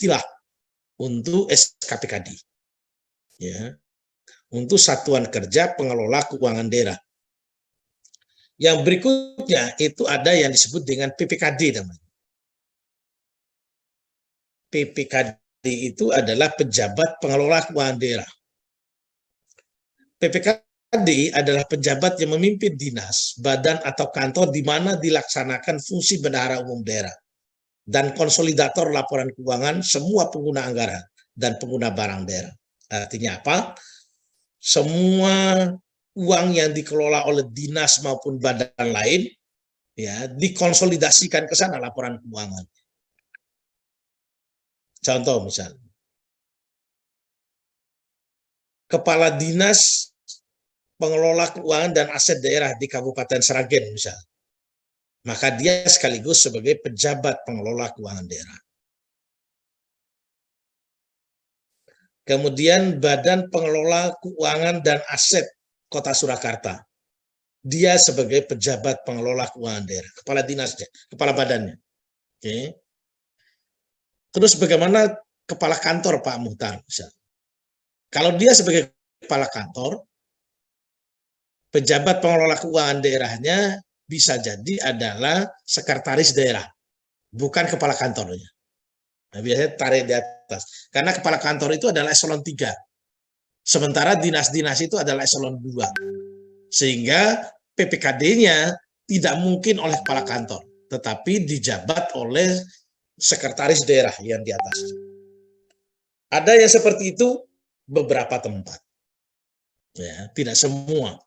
istilah untuk SKPKD. Ya, untuk Satuan Kerja Pengelola Keuangan Daerah. Yang berikutnya itu ada yang disebut dengan PPKD namanya. PPKD itu adalah pejabat pengelola keuangan daerah. PPKD adalah pejabat yang memimpin dinas, badan atau kantor di mana dilaksanakan fungsi bendahara umum daerah dan konsolidator laporan keuangan semua pengguna anggaran dan pengguna barang daerah. Artinya apa? Semua uang yang dikelola oleh dinas maupun badan lain ya dikonsolidasikan ke sana laporan keuangan. Contoh misalnya, Kepala Dinas Pengelola Keuangan dan Aset Daerah di Kabupaten Sragen misalnya, maka dia sekaligus sebagai pejabat pengelola keuangan daerah. Kemudian Badan Pengelola Keuangan dan Aset Kota Surakarta, dia sebagai pejabat pengelola keuangan daerah, kepala dinasnya, kepala badannya. Oke. Terus bagaimana kepala kantor Pak Muhtar misalnya? Kalau dia sebagai kepala kantor, pejabat pengelola keuangan daerahnya bisa jadi adalah sekretaris daerah, bukan kepala kantornya. Nah, biasanya tarik di atas. Karena kepala kantor itu adalah eselon 3. Sementara dinas-dinas itu adalah eselon 2. Sehingga PPKD-nya tidak mungkin oleh kepala kantor, tetapi dijabat oleh sekretaris daerah yang di atas. Ada yang seperti itu beberapa tempat. Ya, tidak semua.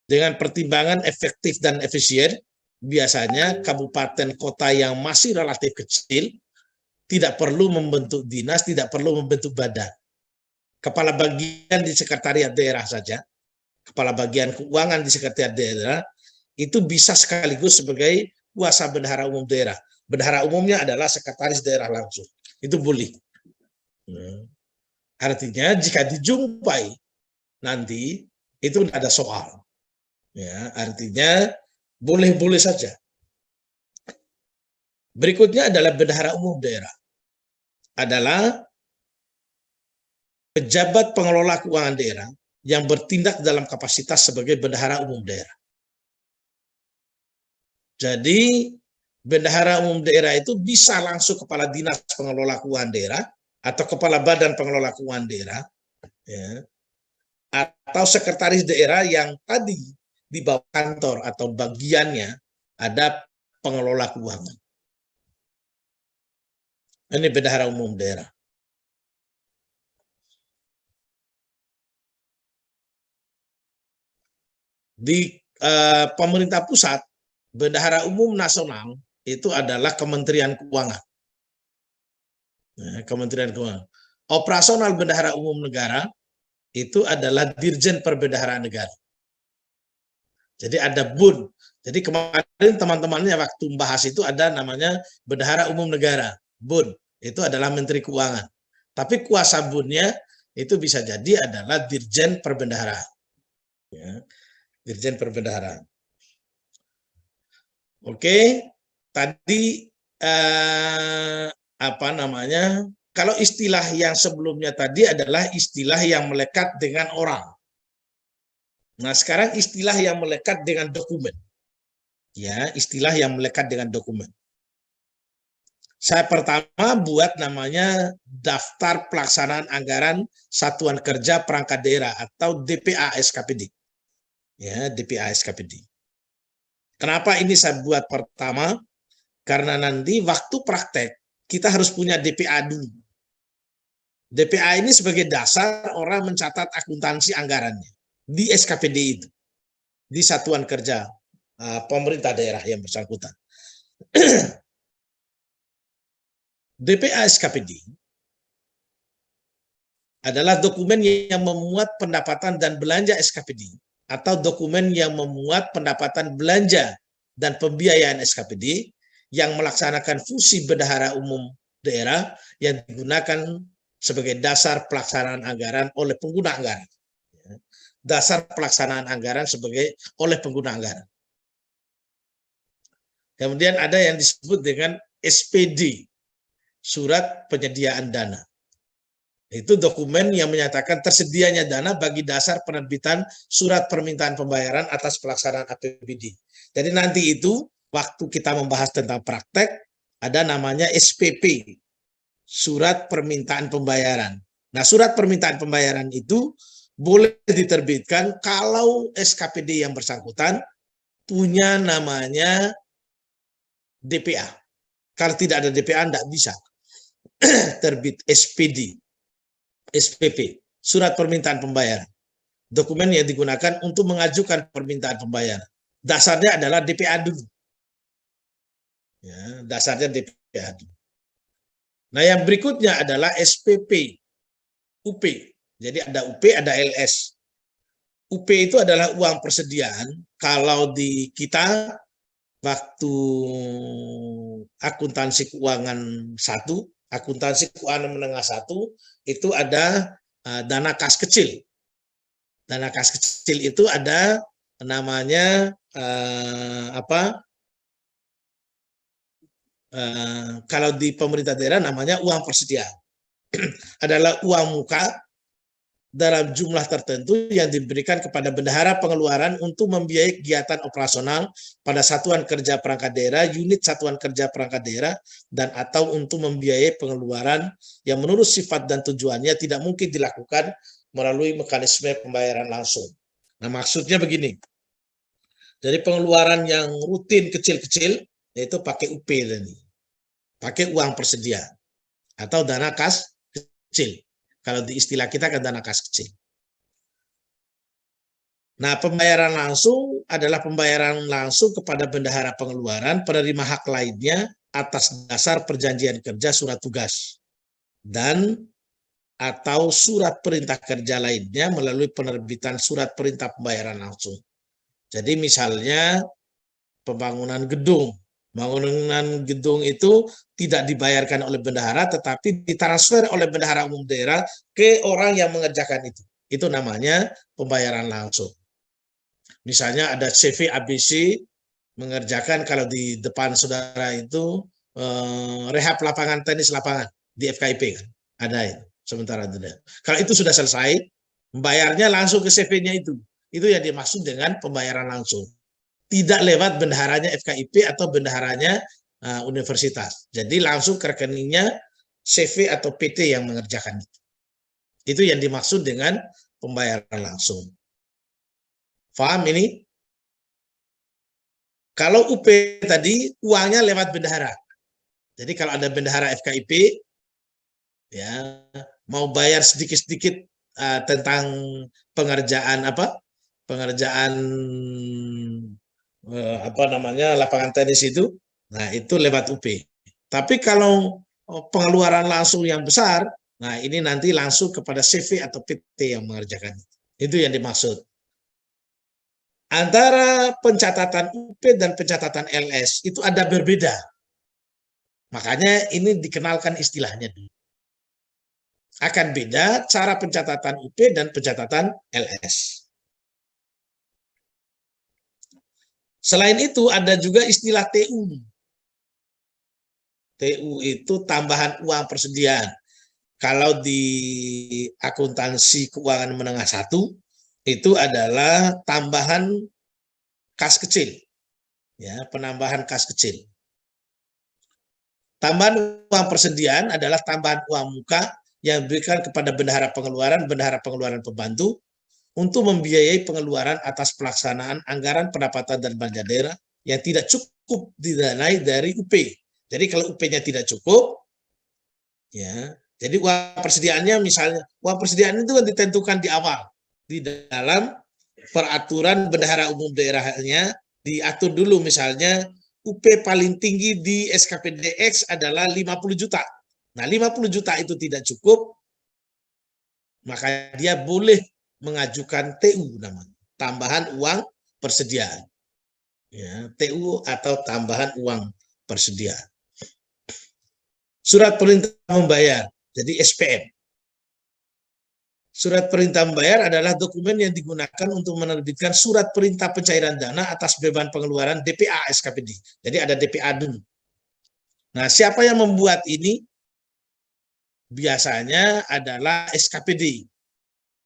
Dengan pertimbangan efektif dan efisien, biasanya kabupaten kota yang masih relatif kecil tidak perlu membentuk dinas, tidak perlu membentuk badan. Kepala bagian di sekretariat daerah saja, kepala bagian keuangan di sekretariat daerah, itu bisa sekaligus sebagai kuasa bendahara umum daerah. Bendahara umumnya adalah sekretaris daerah langsung. Itu boleh. Artinya jika dijumpai nanti itu tidak ada soal. Ya, artinya boleh-boleh saja. Berikutnya adalah bendahara umum daerah. Adalah pejabat pengelola keuangan daerah yang bertindak dalam kapasitas sebagai bendahara umum daerah. Jadi bendahara umum daerah itu bisa langsung kepala dinas pengelola keuangan daerah atau kepala badan pengelola keuangan daerah, ya, atau sekretaris daerah yang tadi di bawah kantor atau bagiannya ada pengelola keuangan. Ini bendahara umum daerah. Di pemerintah pusat, bendahara umum nasional itu adalah Kementerian Keuangan. Kementerian Keuangan. Operasional bendahara umum negara itu adalah Dirjen Perbendaharaan Negara. Jadi ada BUN. Jadi kemarin teman-temannya waktu membahas itu ada namanya Bendahara Umum Negara, BUN. Itu adalah Menteri Keuangan. Tapi kuasa BUN-nya itu bisa jadi adalah Dirjen Perbendaharaan. Ya, Dirjen Perbendaharaan. Oke, tadi apa namanya? Kalau istilah yang sebelumnya tadi adalah istilah yang melekat dengan orang. Nah, sekarang istilah yang melekat dengan dokumen. Ya, istilah yang melekat dengan dokumen. Saya pertama buat namanya Daftar Pelaksanaan Anggaran Satuan Kerja Perangkat Daerah atau DPA SKPD. Ya, DPA SKPD. Kenapa ini saya buat pertama? Karena nanti waktu praktek kita harus punya DPA dulu. DPA ini sebagai dasar orang mencatat akuntansi anggarannya di SKPD itu, di Satuan Kerja pemerintah daerah yang bersangkutan. DPA SKPD adalah dokumen yang memuat pendapatan dan belanja SKPD atau dokumen yang memuat pendapatan belanja dan pembiayaan SKPD yang melaksanakan fungsi bendahara umum daerah yang digunakan sebagai dasar pelaksanaan anggaran oleh pengguna anggaran. Dasar pelaksanaan anggaran sebagai oleh pengguna anggaran. Kemudian ada yang disebut dengan SPD. surat penyediaan dana. Itu dokumen yang menyatakan tersedianya dana bagi dasar penerbitan surat permintaan pembayaran atas pelaksanaan APBD. Jadi nanti itu waktu kita membahas tentang praktek ada namanya SPP, surat permintaan pembayaran. Nah, surat permintaan pembayaran itu boleh diterbitkan kalau SKPD yang bersangkutan punya namanya DPA. Kalau tidak ada DPA, tidak bisa terbit SPD. SPP, surat permintaan pembayaran. Dokumen yang digunakan untuk mengajukan permintaan pembayaran. Dasarnya adalah DPA dulu. Ya, dasarnya DPA dulu. Nah, yang berikutnya adalah SPP, UP. Jadi ada UP, ada LS. UP itu adalah uang persediaan. Kalau di kita waktu akuntansi keuangan 1, akuntansi keuangan menengah 1, itu ada dana kas kecil. Dana kas kecil itu ada namanya kalau di pemerintah daerah namanya uang persediaan. Adalah uang muka dalam jumlah tertentu yang diberikan kepada bendahara pengeluaran untuk membiayai kegiatan operasional pada satuan kerja perangkat daerah, unit satuan kerja perangkat daerah, dan atau untuk membiayai pengeluaran yang menurut sifat dan tujuannya tidak mungkin dilakukan melalui mekanisme pembayaran langsung. Nah, maksudnya begini, dari pengeluaran yang rutin kecil-kecil, yaitu pakai UP tadi, pakai uang persediaan atau dana kas kecil. Kalau di istilah kita kan dana kas kecil. Nah, pembayaran langsung adalah pembayaran langsung kepada bendahara pengeluaran, penerima hak lainnya atas dasar perjanjian kerja surat tugas dan atau surat perintah kerja lainnya melalui penerbitan surat perintah pembayaran langsung. Jadi misalnya pembangunan gedung. Bangunan gedung itu tidak dibayarkan oleh bendahara, tetapi ditransfer oleh bendahara umum daerah ke orang yang mengerjakan itu. Itu namanya pembayaran langsung. Misalnya ada CV ABC mengerjakan kalau di depan saudara itu rehab lapangan tenis lapangan di FKIP kan, ada itu. Sementara itu. Kalau itu sudah selesai, membayarnya langsung ke CV-nya itu. Itu yang dimaksud dengan pembayaran langsung. Tidak lewat bendaharanya FKIP atau bendaharanya universitas. Jadi langsung ke rekeningnya CV atau PT yang mengerjakan itu. Itu yang dimaksud dengan pembayaran langsung. Paham ini? Kalau UP tadi uangnya lewat bendahara. Jadi kalau ada bendahara FKIP ya mau bayar sedikit-sedikit tentang pengerjaan pengerjaan lapangan tenis itu, nah itu lewat UP. Tapi kalau pengeluaran langsung yang besar, nah ini nanti langsung kepada CV atau PT yang mengerjakan. Itu yang dimaksud. Antara pencatatan UP dan pencatatan LS itu ada berbeda. Makanya ini dikenalkan istilahnya dulu. Akan beda cara pencatatan UP dan pencatatan LS. Selain itu ada juga istilah TU. TU itu tambahan uang persediaan. Kalau di akuntansi keuangan menengah 1 itu adalah tambahan kas kecil. Ya, penambahan kas kecil. Tambahan uang persediaan adalah tambahan uang muka yang diberikan kepada bendahara pengeluaran pembantu untuk membiayai pengeluaran atas pelaksanaan anggaran pendapatan dan belanja daerah yang tidak cukup didanai dari UP. Jadi kalau UP-nya tidak cukup, ya, jadi uang persediaannya misalnya, uang persediaan itu kan ditentukan di awal di dalam peraturan bendahara umum daerahnya diatur dulu misalnya UP paling tinggi di SKPDX adalah 50 juta. Nah, 50 juta itu tidak cukup, maka dia boleh mengajukan TU namanya, tambahan uang persediaan. Ya, TU atau tambahan uang persediaan. Surat perintah membayar, jadi SPM. Surat perintah membayar adalah dokumen yang digunakan untuk menerbitkan surat perintah pencairan dana atas beban pengeluaran DPA SKPD. Jadi ada DPA dulu. Nah, siapa yang membuat ini? biasanya adalah SKPD.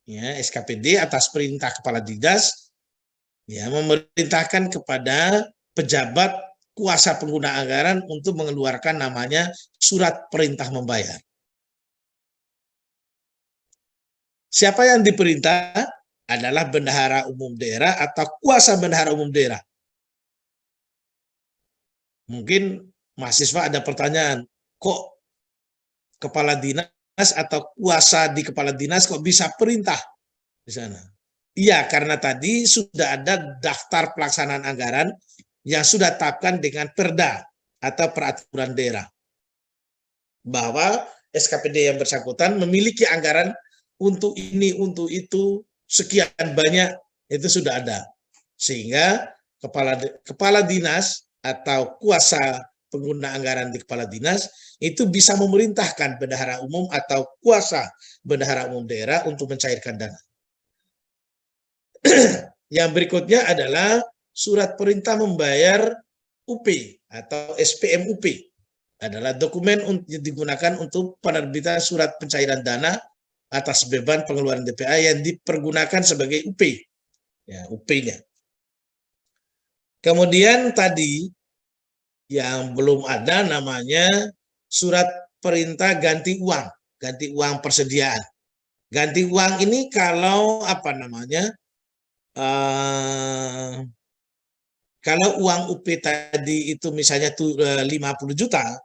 Ya, SKPD atas perintah kepala dinas ya memerintahkan kepada pejabat kuasa pengguna anggaran untuk mengeluarkan namanya surat perintah membayar. Siapa yang diperintah adalah bendahara umum daerah atau kuasa bendahara umum daerah. Mungkin mahasiswa ada pertanyaan, kok kepala dinas atau kuasa di kepala dinas kok bisa perintah di sana? Iya, karena tadi sudah ada daftar pelaksanaan anggaran yang sudah ditetapkan dengan perda atau peraturan daerah. Bahwa SKPD yang bersangkutan memiliki anggaran untuk ini, untuk itu, sekian banyak, itu sudah ada. Sehingga kepala dinas atau kuasa pengguna anggaran di kepala dinas itu bisa memerintahkan bendahara umum atau kuasa bendahara umum daerah untuk mencairkan dana. Yang berikutnya adalah surat perintah membayar UP atau SPM UP. Adalah dokumen yang digunakan untuk penerbitan surat pencairan dana atas beban pengeluaran DPA yang dipergunakan sebagai UP. Ya, UP-nya. Kemudian tadi yang belum ada namanya surat perintah ganti uang persediaan. Ganti uang ini kalau apa namanya? Kalau uang UP tadi itu misalnya 50 juta,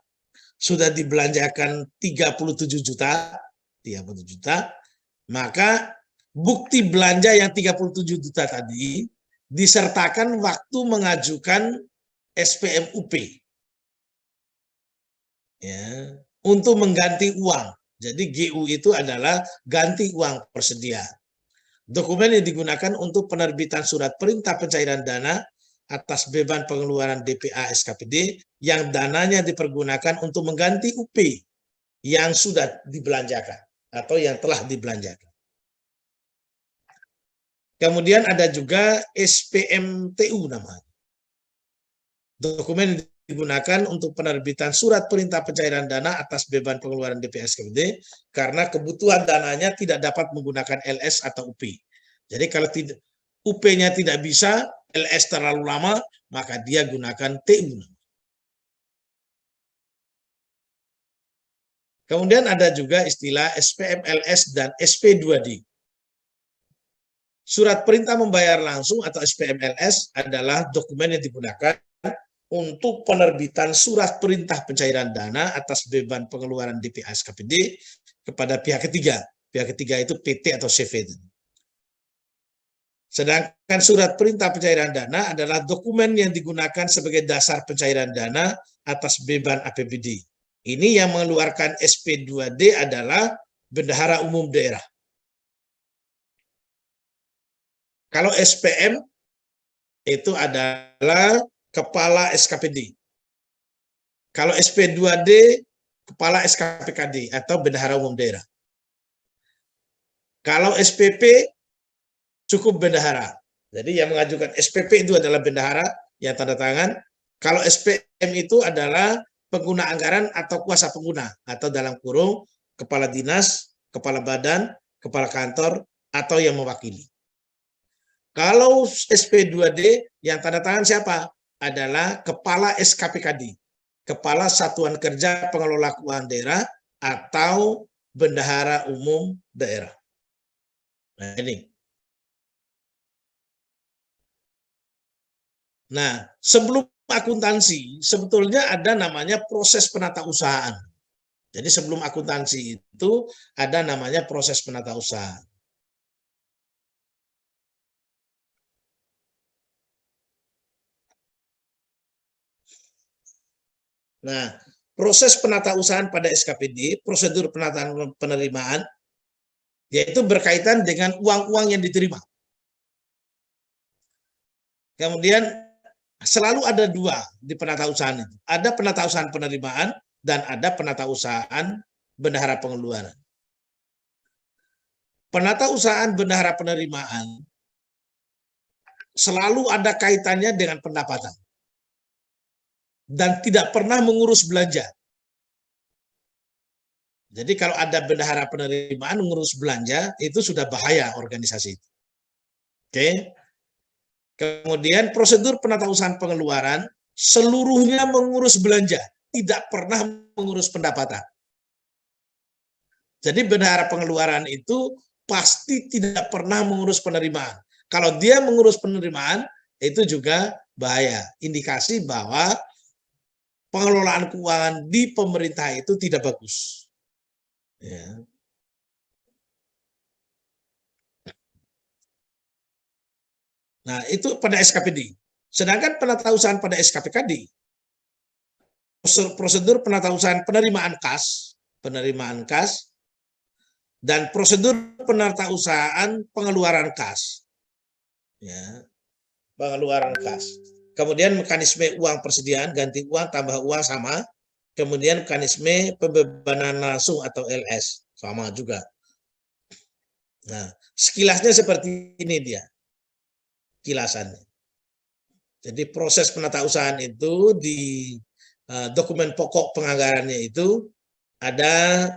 sudah dibelanjakan 37 juta, maka bukti belanja yang 37 juta tadi disertakan waktu mengajukan SPM UP. Ya, untuk mengganti uang. Jadi GU itu adalah ganti uang persediaan. Dokumen yang digunakan untuk penerbitan surat perintah pencairan dana atas beban pengeluaran DPA SKPD yang dananya dipergunakan untuk mengganti UP yang sudah dibelanjakan atau yang telah dibelanjakan. Kemudian ada juga SPMTU namanya. Dokumen yang digunakan untuk penerbitan surat perintah pencairan dana atas beban pengeluaran DPA SKPD karena kebutuhan dananya tidak dapat menggunakan LS atau UP. Jadi kalau UP-nya tidak bisa, LS terlalu lama, maka dia gunakan TU. Kemudian ada juga istilah SPMLS dan SP2D. Surat perintah membayar langsung atau SPMLS adalah dokumen yang digunakan untuk penerbitan surat perintah pencairan dana atas beban pengeluaran DPA SKPD kepada pihak ketiga. Pihak ketiga itu PT atau CV. Sedangkan surat perintah pencairan dana adalah dokumen yang digunakan sebagai dasar pencairan dana atas beban APBD. Ini yang mengeluarkan SP2D adalah bendahara umum daerah. Kalau SPM itu adalah kepala SKPD. Kalau SP2D kepala SKPKD atau bendahara umum daerah. Kalau SPP cukup bendahara. Jadi yang mengajukan SPP itu adalah bendahara yang tanda tangan. Kalau SPM itu adalah pengguna anggaran atau kuasa pengguna atau dalam kurung kepala dinas, kepala badan, kepala kantor atau yang mewakili. Kalau SP2D yang tanda tangan siapa? Adalah kepala SKPKD, kepala Satuan Kerja Pengelola Keuangan Daerah atau bendahara umum daerah. Nah, ini. Nah, sebelum akuntansi, sebetulnya ada namanya proses penatausahaan. Jadi sebelum akuntansi itu ada namanya proses penatausahaan. Nah, proses penatausahaan pada SKPD, prosedur penataan penerimaan, yaitu berkaitan dengan uang-uang yang diterima. Kemudian selalu ada dua di penatausahaan itu. Ada penatausahaan penerimaan dan ada penatausahaan bendahara pengeluaran. Penatausahaan bendahara penerimaan selalu ada kaitannya dengan pendapatan dan tidak pernah mengurus belanja. Jadi kalau ada bendahara penerimaan ngurus belanja, itu sudah bahaya organisasi. Oke. Kemudian prosedur penatausahaan pengeluaran, seluruhnya mengurus belanja, tidak pernah mengurus pendapatan. Jadi bendahara pengeluaran itu pasti tidak pernah mengurus penerimaan. Kalau dia mengurus penerimaan, itu juga bahaya. Indikasi bahwa pengelolaan keuangan di pemerintah itu tidak bagus. Ya. Nah, itu pada SKPD. Sedangkan penatausahaan pada SKPKD, prosedur penatausahaan penerimaan kas, dan prosedur penatausahaan pengeluaran kas. Ya, pengeluaran kas. Kemudian mekanisme uang persediaan, ganti uang, tambah uang sama. Kemudian mekanisme pembebanan langsung atau LS, sama juga. Nah, sekilasnya seperti ini dia, kilasannya. Jadi proses penatausahaan itu di dokumen pokok penganggarannya itu ada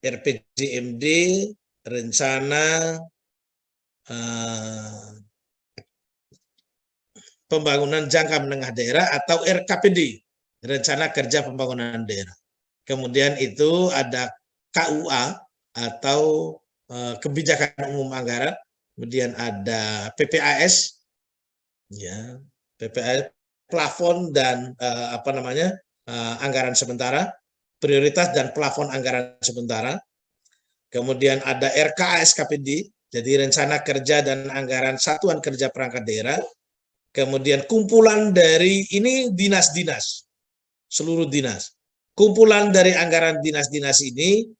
RPJMD, rencana pembangunan jangka menengah daerah atau RKPD, rencana kerja pembangunan daerah. Kemudian itu ada KUA atau kebijakan umum anggaran, kemudian ada PPAS, ya, PPAS plafon dan anggaran sementara, prioritas dan plafon anggaran sementara. Kemudian ada RKASKPD, jadi rencana kerja dan anggaran satuan kerja perangkat daerah. Kemudian kumpulan dari ini dinas-dinas, seluruh dinas. Kumpulan dari anggaran dinas-dinas ini,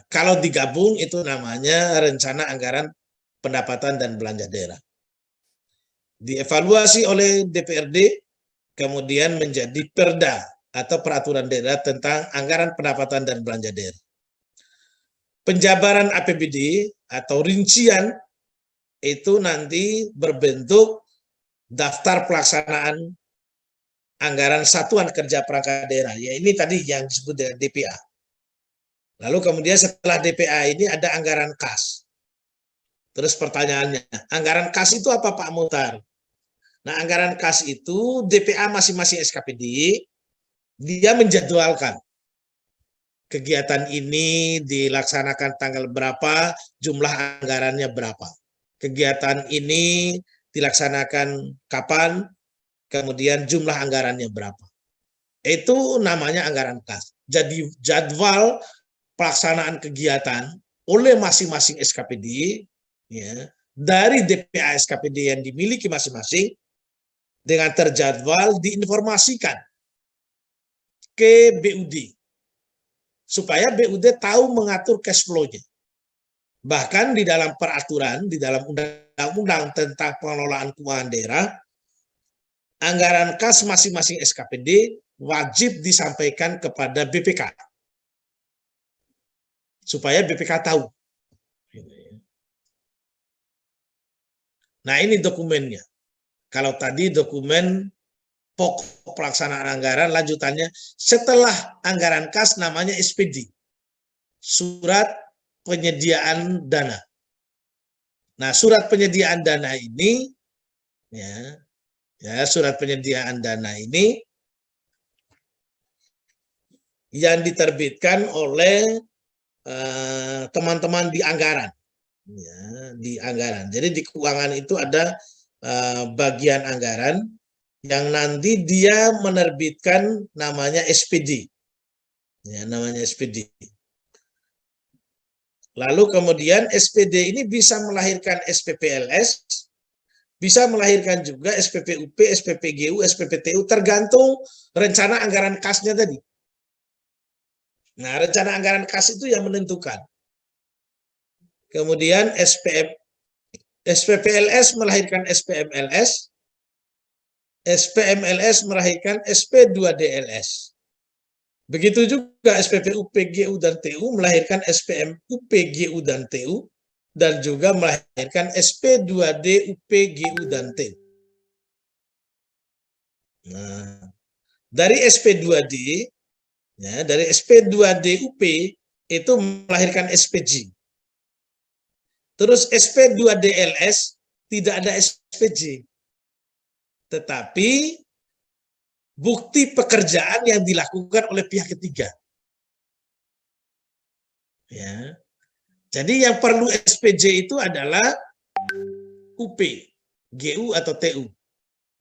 kalau digabung itu namanya rencana anggaran pendapatan dan belanja daerah. Dievaluasi oleh DPRD, kemudian menjadi perda atau peraturan daerah tentang anggaran pendapatan dan belanja daerah. Penjabaran APBD atau rincian itu nanti berbentuk daftar pelaksanaan anggaran satuan kerja perangkat daerah. Ya, ini tadi yang disebut dengan DPA. Lalu kemudian setelah DPA ini ada anggaran kas. Terus pertanyaannya, anggaran kas itu apa Pak Muhtar? Nah, anggaran kas itu DPA masing-masing SKPD, dia menjadwalkan kegiatan ini dilaksanakan tanggal berapa, jumlah anggarannya berapa. Kegiatan ini dilaksanakan kapan, kemudian jumlah anggarannya berapa. Itu namanya anggaran kas. Jadi jadwal pelaksanaan kegiatan oleh masing-masing SKPD, ya, dari DPA SKPD yang dimiliki masing-masing, dengan terjadwal diinformasikan ke BUD, supaya BUD tahu mengatur cash flow-nya. Bahkan di dalam peraturan, di dalam undang-undang tentang pengelolaan keuangan daerah, anggaran kas masing-masing SKPD wajib disampaikan kepada BPK, supaya BPK tahu. Nah, ini dokumennya. Kalau tadi dokumen pokok pelaksanaan anggaran, lanjutannya setelah anggaran kas namanya SPD, surat penyediaan dana. Nah, surat penyediaan dana ini, surat penyediaan dana ini yang diterbitkan oleh teman-teman di anggaran, ya, di anggaran. Jadi di keuangan itu ada bagian anggaran yang nanti dia menerbitkan namanya SPD, ya, namanya SPD. Lalu kemudian SPD ini bisa melahirkan SPPLS, bisa melahirkan juga SPPUP, SPPGU, SPPTU, tergantung rencana anggaran kasnya tadi. Nah, rencana anggaran kas itu yang menentukan. Kemudian SPPLS melahirkan SPMLS, SPMLS melahirkan SP2DLS. Begitu juga SPPUP, GU, dan TU melahirkan SPMUP, GU, dan TU, dan juga melahirkan SP2D, UP, GU, dan TU. Nah, dari SP2D, ya, dari SP2D UP itu melahirkan SPJ. Terus SP2DLS tidak ada SPJ. Tetapi bukti pekerjaan yang dilakukan oleh pihak ketiga. Ya. Jadi yang perlu SPJ itu adalah UP, GU atau TU.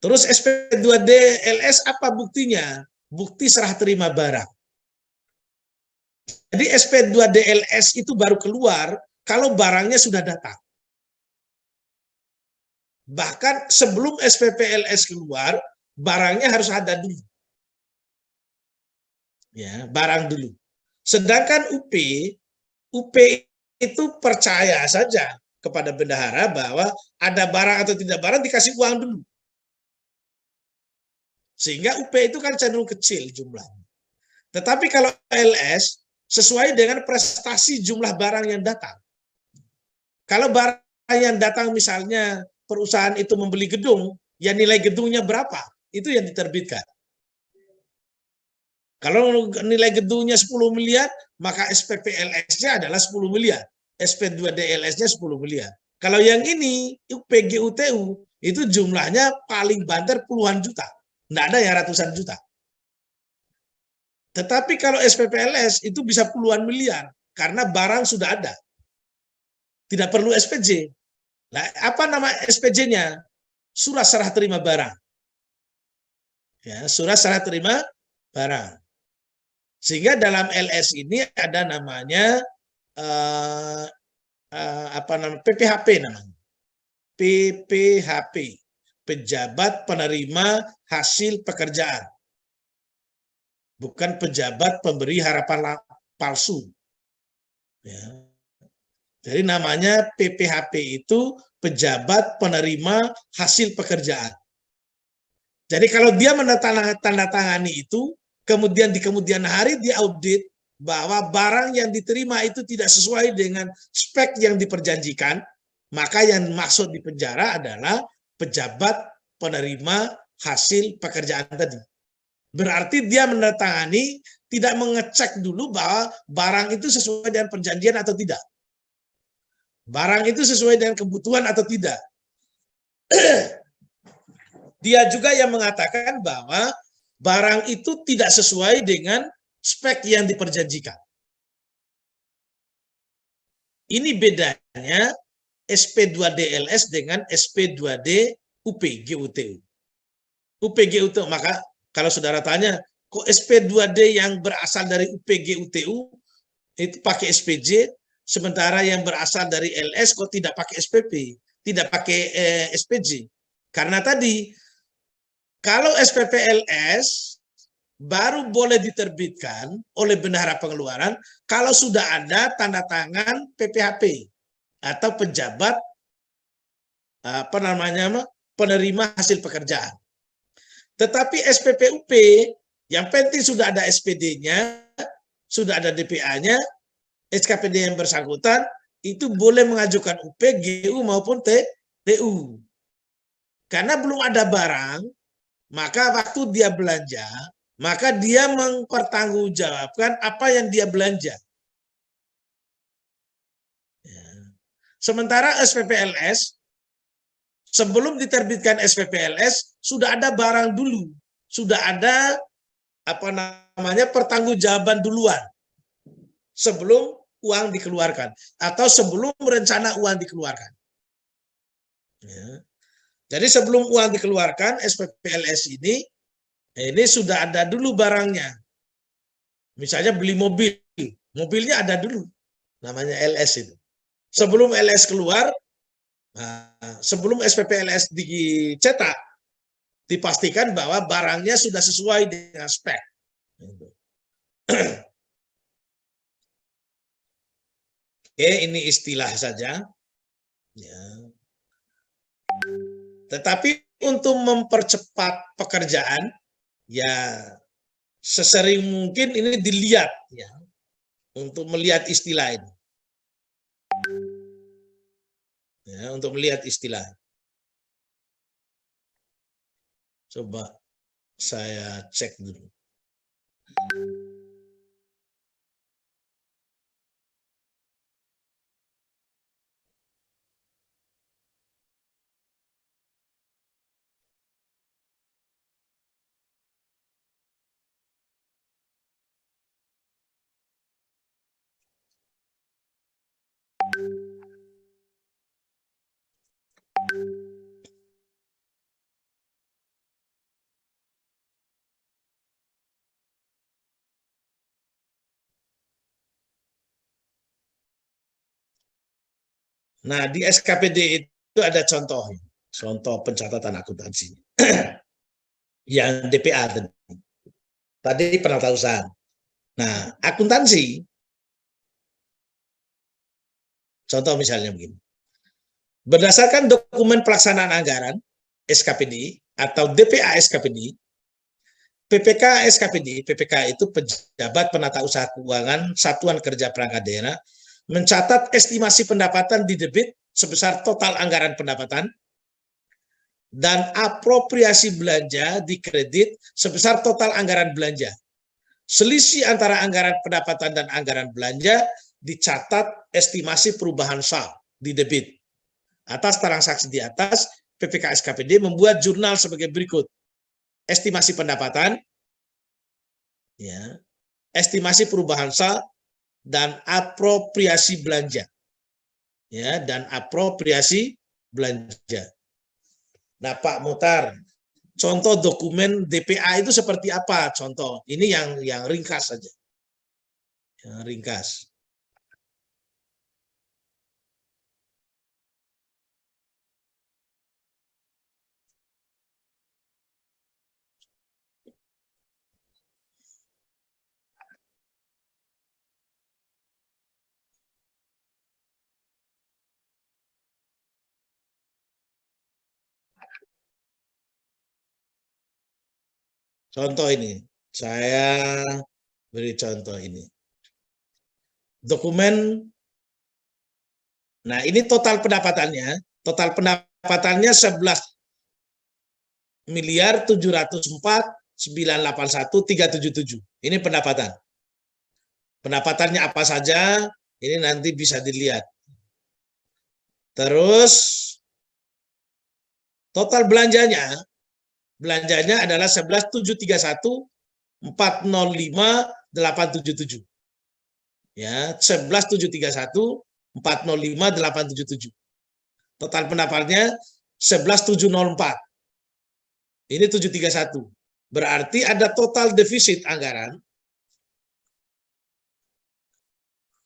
Terus SP2DLS apa buktinya? Bukti serah terima barang. Jadi SP2DLS itu baru keluar kalau barangnya sudah datang. Bahkan sebelum SPPLS keluar, barangnya harus ada dulu. Ya, barang dulu. Sedangkan UP itu percaya saja kepada bendahara bahwa ada barang atau tidak barang dikasih uang dulu. Sehingga UP itu kan cenderung kecil jumlahnya. Tetapi kalau LS sesuai dengan prestasi jumlah barang yang datang. Kalau barang yang datang misalnya perusahaan itu membeli gedung, ya nilai gedungnya berapa? Itu yang diterbitkan. Kalau nilai gedungnya 10 miliar, maka SPPLS-nya adalah 10 miliar. SP2DLS-nya 10 miliar. Kalau yang ini, PGUTU, itu jumlahnya paling banter puluhan juta. Nggak ada yang ratusan juta. Tetapi kalau SPPLS itu bisa puluhan miliar, karena barang sudah ada. Tidak perlu SPJ. Nah, apa nama SPJ-nya? Surat serah terima barang. Ya, surat serah terima barang. Sehingga dalam LS ini ada namanya apa namanya PPHP namanya. PPHP, pejabat penerima hasil pekerjaan. Bukan pejabat pemberi harapan palsu. Ya. Jadi namanya PPHP itu pejabat penerima hasil pekerjaan. Jadi kalau dia menandatangani itu, kemudian di kemudian hari dia audit bahwa barang yang diterima itu tidak sesuai dengan spek yang diperjanjikan, maka yang maksud di penjara adalah pejabat penerima hasil pekerjaan tadi. Berarti dia menandatangani tidak mengecek dulu bahwa barang itu sesuai dengan perjanjian atau tidak. Barang itu sesuai dengan kebutuhan atau tidak. Dia juga yang mengatakan bahwa barang itu tidak sesuai dengan spek yang diperjanjikan. Ini bedanya SP2DLS dengan SP2D UPGUTU. UPGUTU, maka kalau saudara tanya, kok SP2D yang berasal dari UPGUTU itu pakai SPJ, sementara yang berasal dari LS kok tidak pakai SPP, tidak pakai SPJ. Karena tadi, kalau SPPLS baru boleh diterbitkan oleh bendahara pengeluaran kalau sudah ada tanda tangan PPHP atau pejabat apa namanya penerima hasil pekerjaan. Tetapi SPPUP yang penting sudah ada SPD-nya, sudah ada DPA-nya, SKPD yang bersangkutan itu boleh mengajukan UP, GU maupun TU. Karena belum ada barang, maka waktu dia belanja, maka dia mempertanggungjawabkan apa yang dia belanja. Sementara SPPLS, sebelum diterbitkan SPPLS, sudah ada barang dulu. Sudah ada apa namanya pertanggungjawaban duluan. Sebelum uang dikeluarkan. Atau sebelum rencana uang dikeluarkan. Ya. Jadi sebelum uang dikeluarkan, SPPLS ini sudah ada dulu barangnya. Misalnya beli mobil, mobilnya ada dulu, namanya LS itu. Sebelum LS keluar, sebelum SPPLS dicetak, dipastikan bahwa barangnya sudah sesuai dengan spek. Oke, ini istilah saja. Ya. Tetapi untuk mempercepat pekerjaan, ya sesering mungkin ini dilihat, ya, untuk melihat istilah ini. Ya, untuk melihat istilah. Coba saya cek dulu. Nah, di SKPD itu ada contoh pencatatan akuntansi. Yang DPA tadi penata usaha. Nah, akuntansi, contoh misalnya begini. Berdasarkan dokumen pelaksanaan anggaran SKPD atau DPA SKPD, PPK SKPD, PPK itu pejabat penata usaha keuangan Satuan Kerja Perangkat Daerah, mencatat estimasi pendapatan di debit sebesar total anggaran pendapatan dan apropriasi belanja di kredit sebesar total anggaran belanja. Selisih antara anggaran pendapatan dan anggaran belanja dicatat estimasi perubahan saldo di debit. Atas transaksi di atas, PPK SKPD membuat jurnal sebagai berikut. Estimasi pendapatan, ya, estimasi perubahan saldo dan apropriasi belanja. Ya, dan apropriasi belanja. Nah, Pak Muhtar, contoh dokumen DPA itu seperti apa? Contoh, ini yang ringkas saja. Yang ringkas. Contoh ini, saya beri contoh ini. Dokumen, nah ini total pendapatannya 11.704.981.377. Ini pendapatan. Pendapatannya apa saja, ini nanti bisa dilihat. Terus total belanjanya adalah 11.731.405.877. Ya, 11.731.405.877. Total pendapatnya 11.704. Ini 731. Berarti ada total defisit anggaran.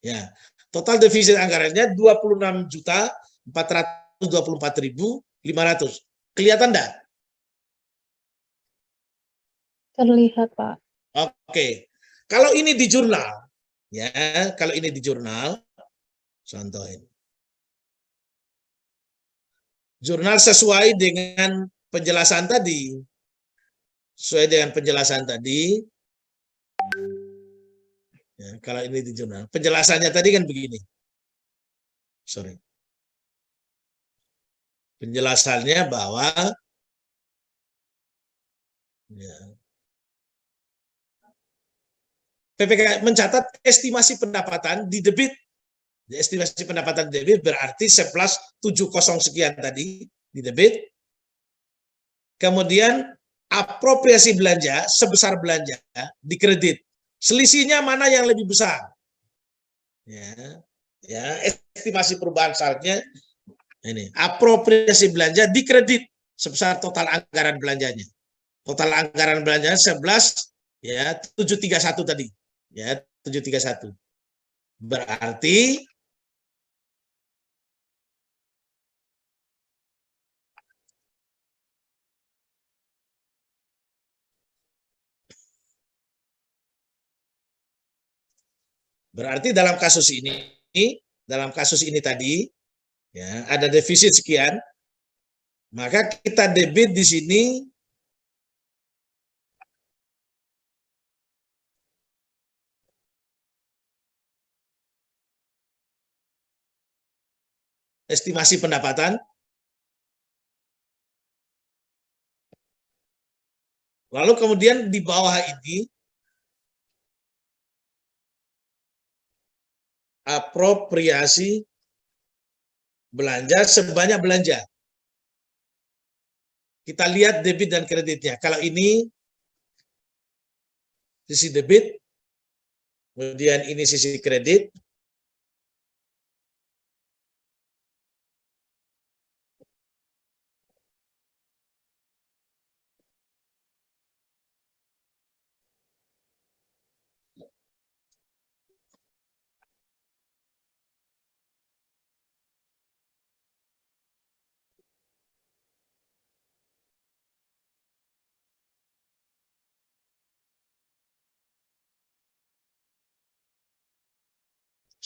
Ya, total defisit anggarannya 26.424.500. Kelihatan enggak? Terlihat, Pak. Oke. Kalau ini di jurnal, ya, kalau ini di jurnal, contohin. Jurnal sesuai dengan penjelasan tadi. Sesuai dengan penjelasan tadi. Ya, kalau ini di jurnal. Penjelasannya tadi kan begini. Sorry. Penjelasannya bahwa ya, PPK mencatat estimasi pendapatan di debit. Estimasi pendapatan di debit berarti 11.70 sekian tadi di debit. Kemudian apropriasi belanja sebesar belanja di kredit. Selisihnya mana yang lebih besar? Ya, ya, estimasi perubahan saldonya ini. Apropriasi belanja di kredit sebesar total anggaran belanjanya. Total anggaran belanjanya 11 ya 731 tadi. Ya, 731. Berarti dalam kasus ini tadi ya ada defisit sekian, maka kita debit di sini estimasi pendapatan. Lalu kemudian di bawah ini apropriasi belanja sebanyak belanja. Kita lihat debit dan kreditnya. Kalau ini sisi debit, kemudian ini sisi kredit.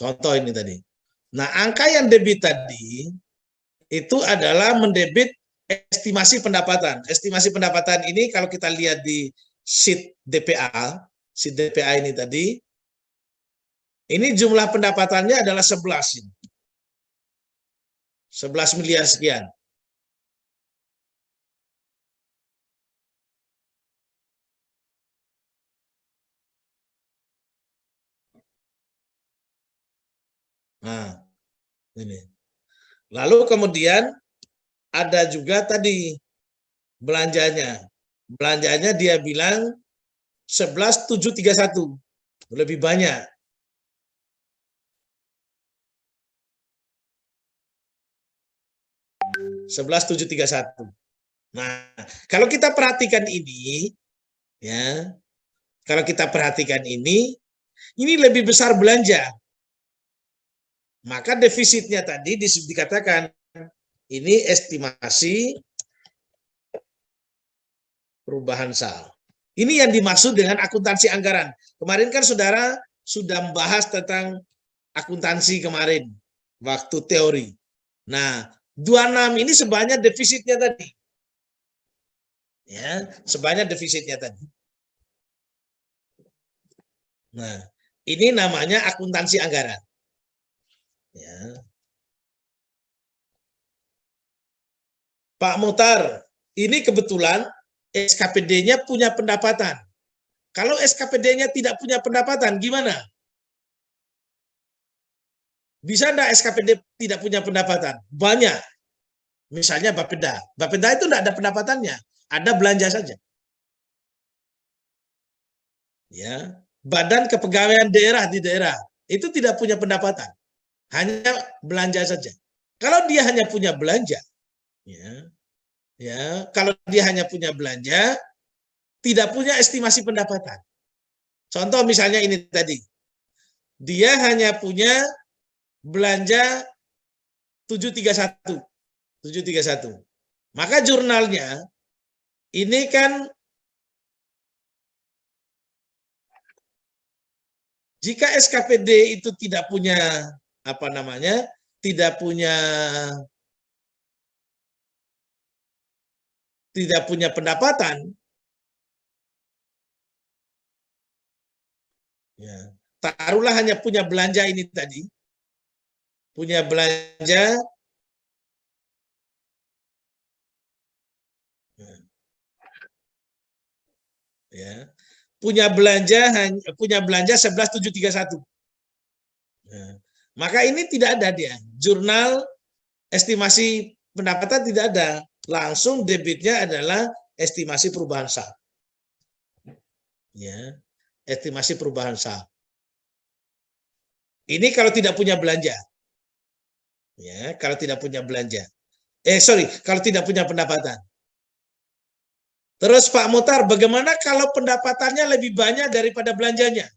Contoh ini tadi. Nah, angka yang debit tadi itu adalah mendebit estimasi pendapatan. Estimasi pendapatan ini kalau kita lihat di sheet DPA ini tadi, ini jumlah pendapatannya adalah 11 ini. 11 miliar sekian. Nah, ini. Lalu kemudian ada juga tadi belanjanya. Belanjanya dia bilang 11.731, lebih banyak. $11.731. Nah, kalau kita perhatikan ini, ya, kalau kita perhatikan ini lebih besar belanja. Maka defisitnya tadi dikatakan ini estimasi perubahan saldo. Ini yang dimaksud dengan akuntansi anggaran. Kemarin kan saudara sudah membahas tentang akuntansi kemarin waktu teori. Nah, 26 ini sebanyak defisitnya tadi. Ya, sebanyak defisitnya tadi. Nah, ini namanya akuntansi anggaran. Ya. Pak Muhtar, ini kebetulan SKPD-nya punya pendapatan. Kalau SKPD-nya tidak punya pendapatan, gimana? Bisa enggak SKPD tidak punya pendapatan? Banyak. Misalnya Bapeda. Bapeda itu enggak ada pendapatannya, ada belanja saja. Ya, Badan Kepegawaian Daerah di daerah itu tidak punya pendapatan, hanya belanja saja. Kalau dia hanya punya belanja, kalau dia hanya punya belanja, tidak punya estimasi pendapatan. Contoh misalnya ini tadi, dia hanya punya belanja 731. Maka jurnalnya ini kan jika SKPD itu tidak punya tidak punya pendapatan, ya, taruhlah hanya punya belanja ini tadi, punya belanja punya belanja 11.731. Maka ini tidak ada dia. Jurnal estimasi pendapatan tidak ada. Langsung debitnya adalah estimasi perubahan saldo. Ya, estimasi perubahan saldo. Ini kalau tidak punya belanja. Ya, kalau tidak punya belanja. Kalau tidak punya pendapatan. Terus Pak Muhtar, bagaimana kalau pendapatannya lebih banyak daripada belanjanya?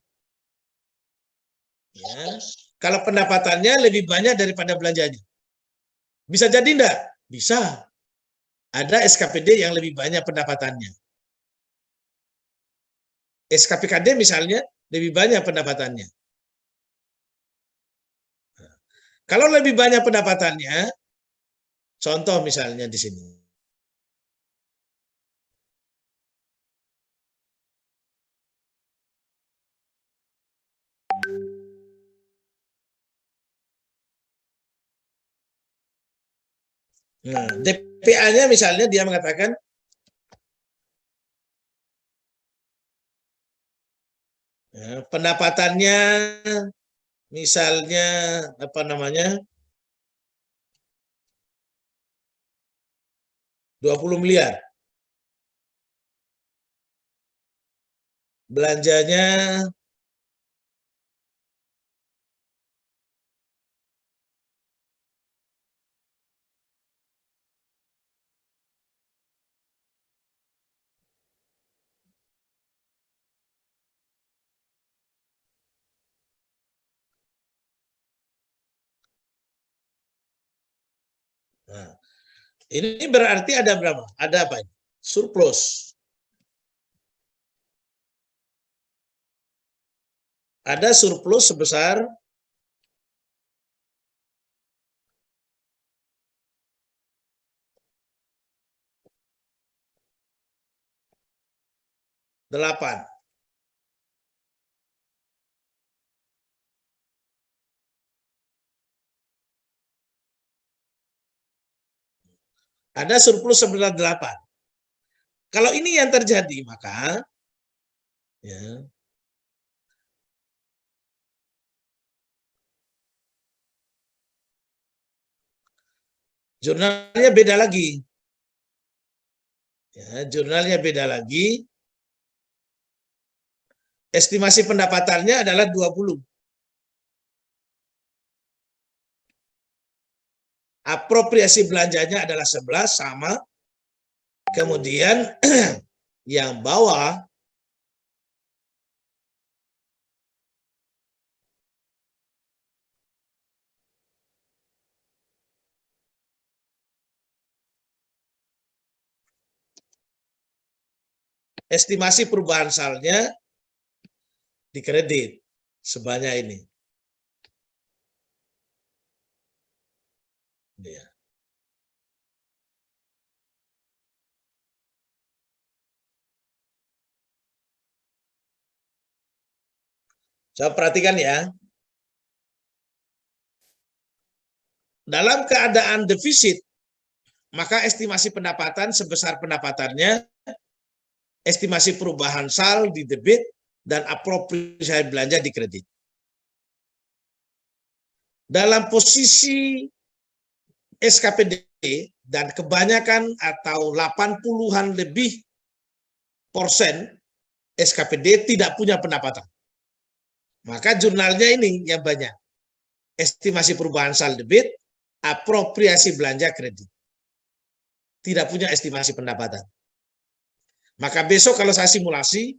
Ya, kalau pendapatannya lebih banyak daripada belanjanya. Bisa jadi enggak? Bisa. Ada SKPD yang lebih banyak pendapatannya. SKPKD misalnya lebih banyak pendapatannya. Kalau lebih banyak pendapatannya, contoh misalnya di sini. Nah, DPA-nya misalnya dia mengatakan pendapatannya misalnya 20 miliar. Belanjanya 5. Nah, ini berarti ada berapa? Ada apa? Surplus. Ada surplus sebesar 8. Ada surplus sebesar 8. Kalau ini yang terjadi, maka ya, jurnalnya beda lagi. Ya, jurnalnya beda lagi. Estimasi pendapatannya adalah 20. Apropriasi belanjanya adalah 11, sama. Kemudian yang bawah estimasi perubahan salnya dikredit sebanyak ini. Ya. Coba perhatikan ya. Dalam keadaan defisit, maka estimasi pendapatan sebesar pendapatannya, estimasi perubahan sal di debit, dan apropriasi belanja di kredit. Dalam posisi SKPD dan kebanyakan atau 80-an lebih persen SKPD tidak punya pendapatan. Maka jurnalnya ini yang banyak. Estimasi perubahan sal debit, apropriasi belanja kredit. Tidak punya estimasi pendapatan. Maka besok kalau saya simulasi,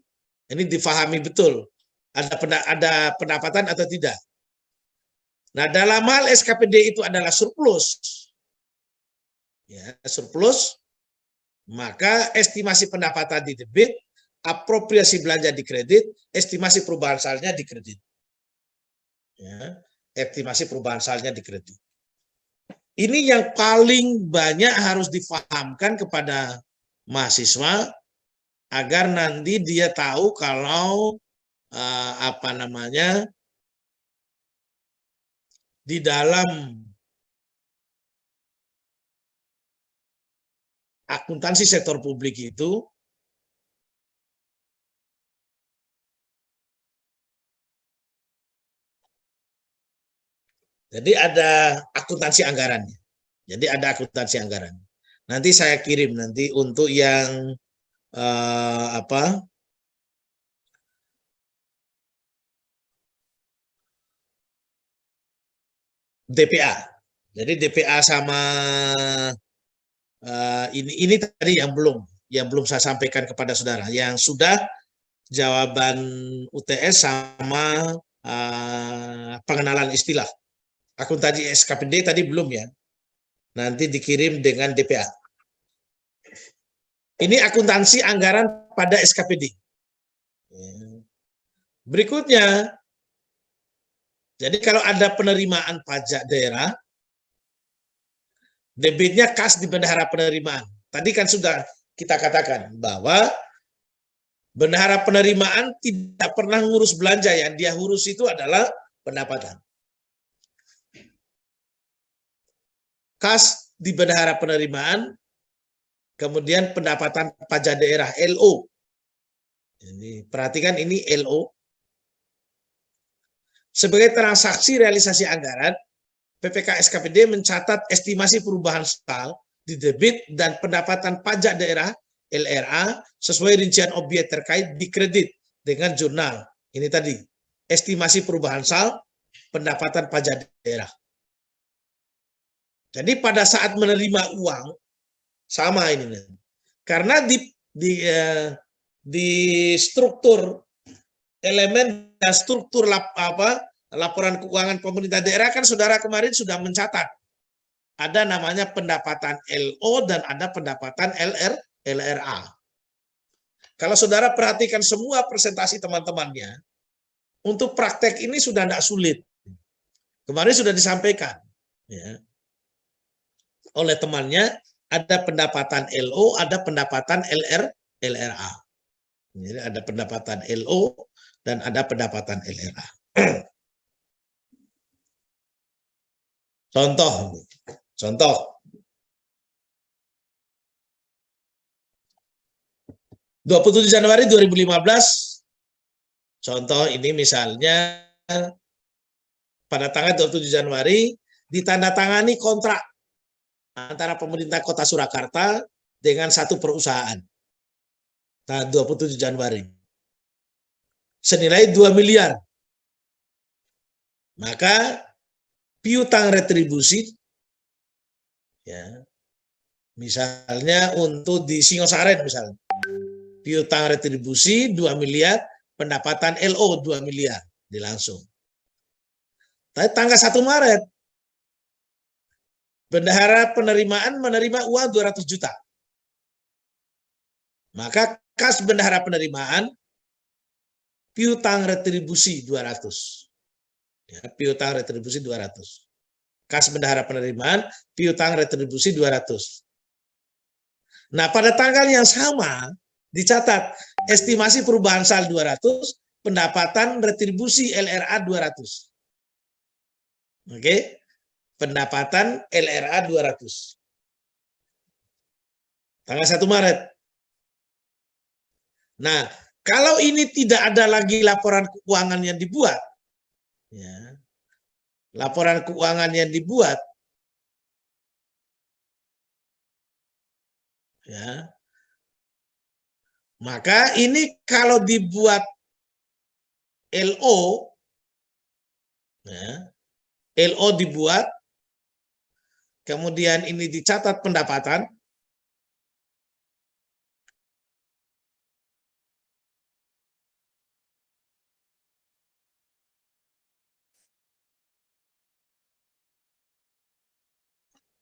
ini difahami betul. Ada pendapatan atau tidak. Nah, dalam hal SKPD itu adalah surplus. Ya, surplus, maka estimasi pendapatan di debit, apropriasi belanja di kredit, estimasi perubahan salnya di kredit. Ya, estimasi perubahan salnya di kredit. Ini yang paling banyak harus difahamkan kepada mahasiswa agar nanti dia tahu kalau di dalam akuntansi sektor publik itu jadi ada akuntansi anggarannya. Jadi ada akuntansi anggaran. Nanti saya kirim nanti untuk yang DPA. Jadi DPA sama ini tadi yang belum saya sampaikan kepada saudara. Yang sudah jawaban UTS sama pengenalan istilah. Akuntansi SKPD tadi belum ya. Nanti dikirim dengan DPA. Ini akuntansi anggaran pada SKPD. Berikutnya, jadi kalau ada penerimaan pajak daerah, debitnya kas di bendahara penerimaan. Tadi kan sudah kita katakan bahwa bendahara penerimaan tidak pernah ngurus belanja, yang dia urus itu adalah pendapatan. Kas di bendahara penerimaan, kemudian pendapatan pajak daerah LO. Ini perhatikan ini LO. Sebagai transaksi realisasi anggaran, PPK SKPD mencatat estimasi perubahan sal di debit dan pendapatan pajak daerah LRA sesuai rincian objek terkait di kredit dengan jurnal. Ini tadi, estimasi perubahan sal, pendapatan pajak daerah. Jadi pada saat menerima uang, sama ini. Karena di struktur elemen dan struktur laporan keuangan pemerintah daerah kan saudara kemarin sudah mencatat. Ada namanya pendapatan LO dan ada pendapatan LRA. Kalau saudara perhatikan semua presentasi teman-temannya, untuk praktek ini sudah tidak sulit. Kemarin sudah disampaikan ya, oleh temannya, ada pendapatan LO, ada pendapatan LRA. Jadi ada pendapatan LO dan ada pendapatan LRA. Contoh, 27 Januari 2015, contoh ini misalnya pada tanggal 27 Januari ditandatangani kontrak antara pemerintah Kota Surakarta dengan satu perusahaan. Nah, 27 Januari. Senilai 2 miliar. Maka piutang retribusi ya, misalnya untuk di Singosaren misalnya. Piutang retribusi 2 miliar, pendapatan LO 2 miliar dilangsung. Tapi tanggal 1 Maret bendahara penerimaan menerima uang 200 juta. Maka kas bendahara penerimaan piutang retribusi 200. Ya, piutang retribusi 200. Kas bendahara penerimaan piutang retribusi 200. Nah, pada tanggal yang sama dicatat estimasi perubahan saldo 200, pendapatan retribusi LRA 200. Oke. Pendapatan LRA 200. Tanggal 1 Maret. Nah, kalau ini tidak ada lagi laporan keuangan yang dibuat, ya, laporan keuangan yang dibuat, ya, maka ini kalau dibuat LO, ya, LO dibuat, kemudian ini dicatat pendapatan,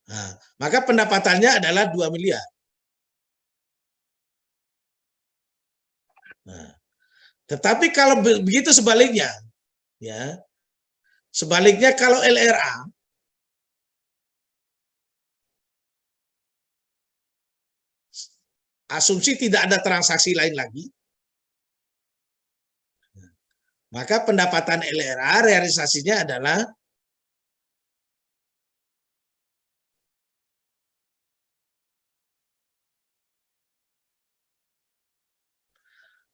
nah, maka pendapatannya adalah 2 miliar. Nah, tetapi kalau begitu sebaliknya, ya, sebaliknya kalau LRA, asumsi tidak ada transaksi lain lagi, maka pendapatan LRA realisasinya adalah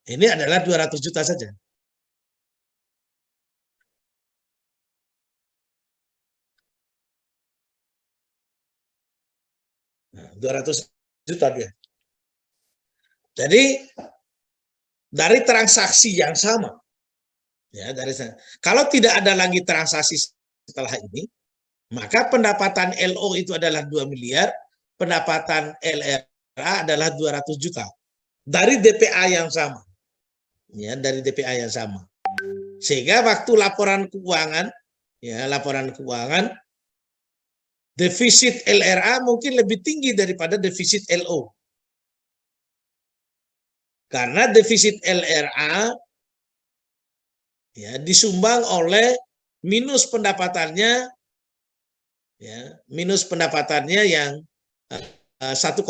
ini adalah 200 juta saja. Nah, 200 juta dia. Jadi dari transaksi yang sama, ya, kalau tidak ada lagi transaksi setelah ini, maka pendapatan LO itu adalah 2 miliar, pendapatan LRA adalah 200 juta dari DPA yang sama, ya, dari DPA yang sama. Sehingga waktu laporan keuangan, ya, laporan keuangan, defisit LRA mungkin lebih tinggi daripada defisit LO. Karena defisit LRA, ya, disumbang oleh minus pendapatannya, ya, minus pendapatannya yang 1,8.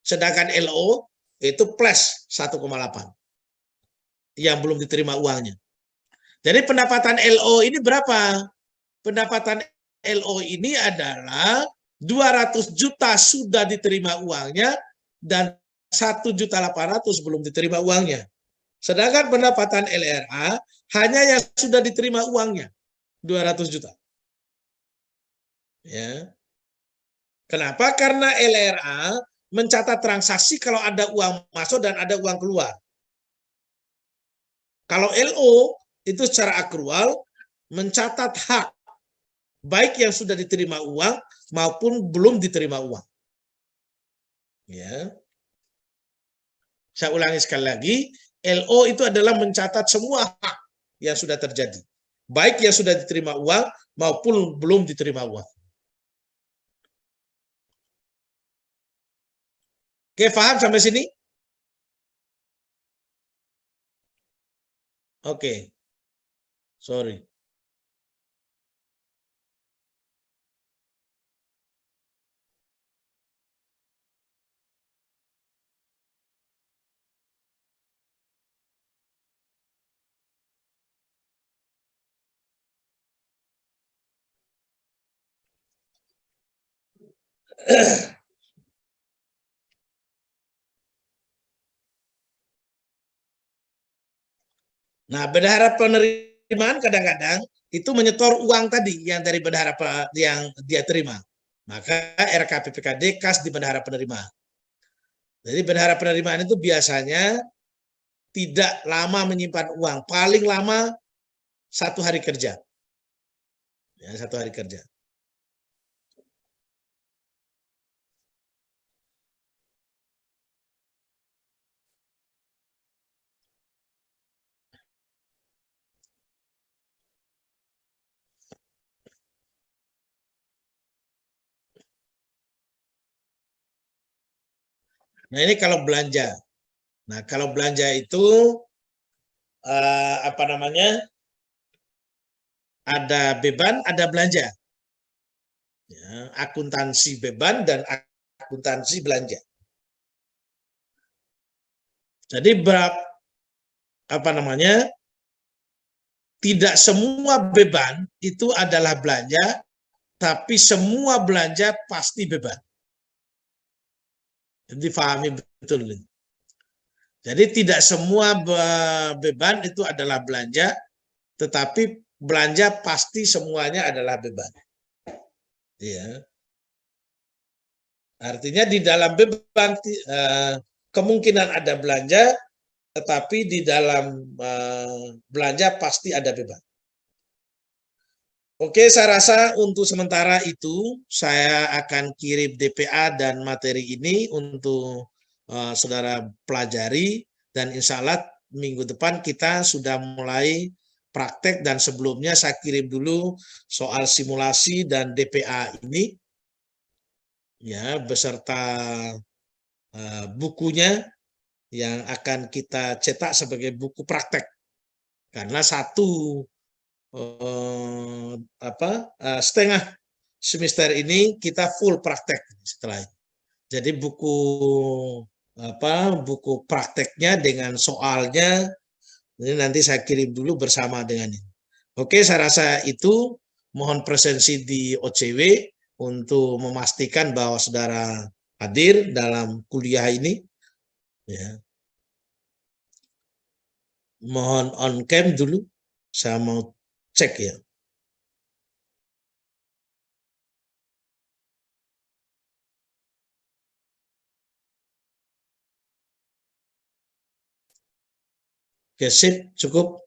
Sedangkan LO itu plus 1,8 yang belum diterima uangnya. Jadi pendapatan LO ini berapa? Pendapatan LO ini adalah 200 juta sudah diterima uangnya dan 1.800.000 belum diterima uangnya. Sedangkan pendapatan LRA hanya yang sudah diterima uangnya 200 juta. Ya. Kenapa? Karena LRA mencatat transaksi kalau ada uang masuk dan ada uang keluar. Kalau LO itu secara akrual mencatat hak baik yang sudah diterima uang maupun belum diterima uang. Ya. Saya ulangi sekali lagi, LO itu adalah mencatat semua hak yang sudah terjadi, baik yang sudah diterima uang maupun belum diterima uang. Oke, paham sampai sini? Oke, sorry. Nah, bendahara penerimaan kadang-kadang itu menyetor uang tadi yang dari bendahara yang dia terima. Maka RKPPKD kas di bendahara penerimaan. Jadi bendahara penerimaan itu biasanya tidak lama menyimpan uang, paling lama 1 hari kerja. Ya, 1 hari kerja. Nah, ini kalau belanja. Nah, kalau belanja itu apa namanya? Ada beban, ada belanja. Ya, akuntansi beban dan akuntansi belanja. Jadi apa namanya? Tidak semua beban itu adalah belanja, tapi semua belanja pasti beban. Jadi pahami betul. Jadi tidak semua beban itu adalah belanja, tetapi belanja pasti semuanya adalah beban. Ya. Artinya di dalam beban kemungkinan ada belanja, tetapi di dalam belanja pasti ada beban. Oke, saya rasa untuk sementara itu saya akan kirim DPA dan materi ini untuk saudara pelajari, dan insya Allah minggu depan kita sudah mulai praktek, dan sebelumnya saya kirim dulu soal simulasi dan DPA ini ya beserta bukunya yang akan kita cetak sebagai buku praktek, karena setengah semester ini kita full praktek setelah itu. Jadi buku prakteknya dengan soalnya ini nanti saya kirim dulu bersama dengan ini. Oke, saya rasa itu, mohon presensi di OCW untuk memastikan bahwa saudara hadir dalam kuliah ini. Ya. Mohon on cam dulu, saya mau cek ya. Oke, sip, cukup.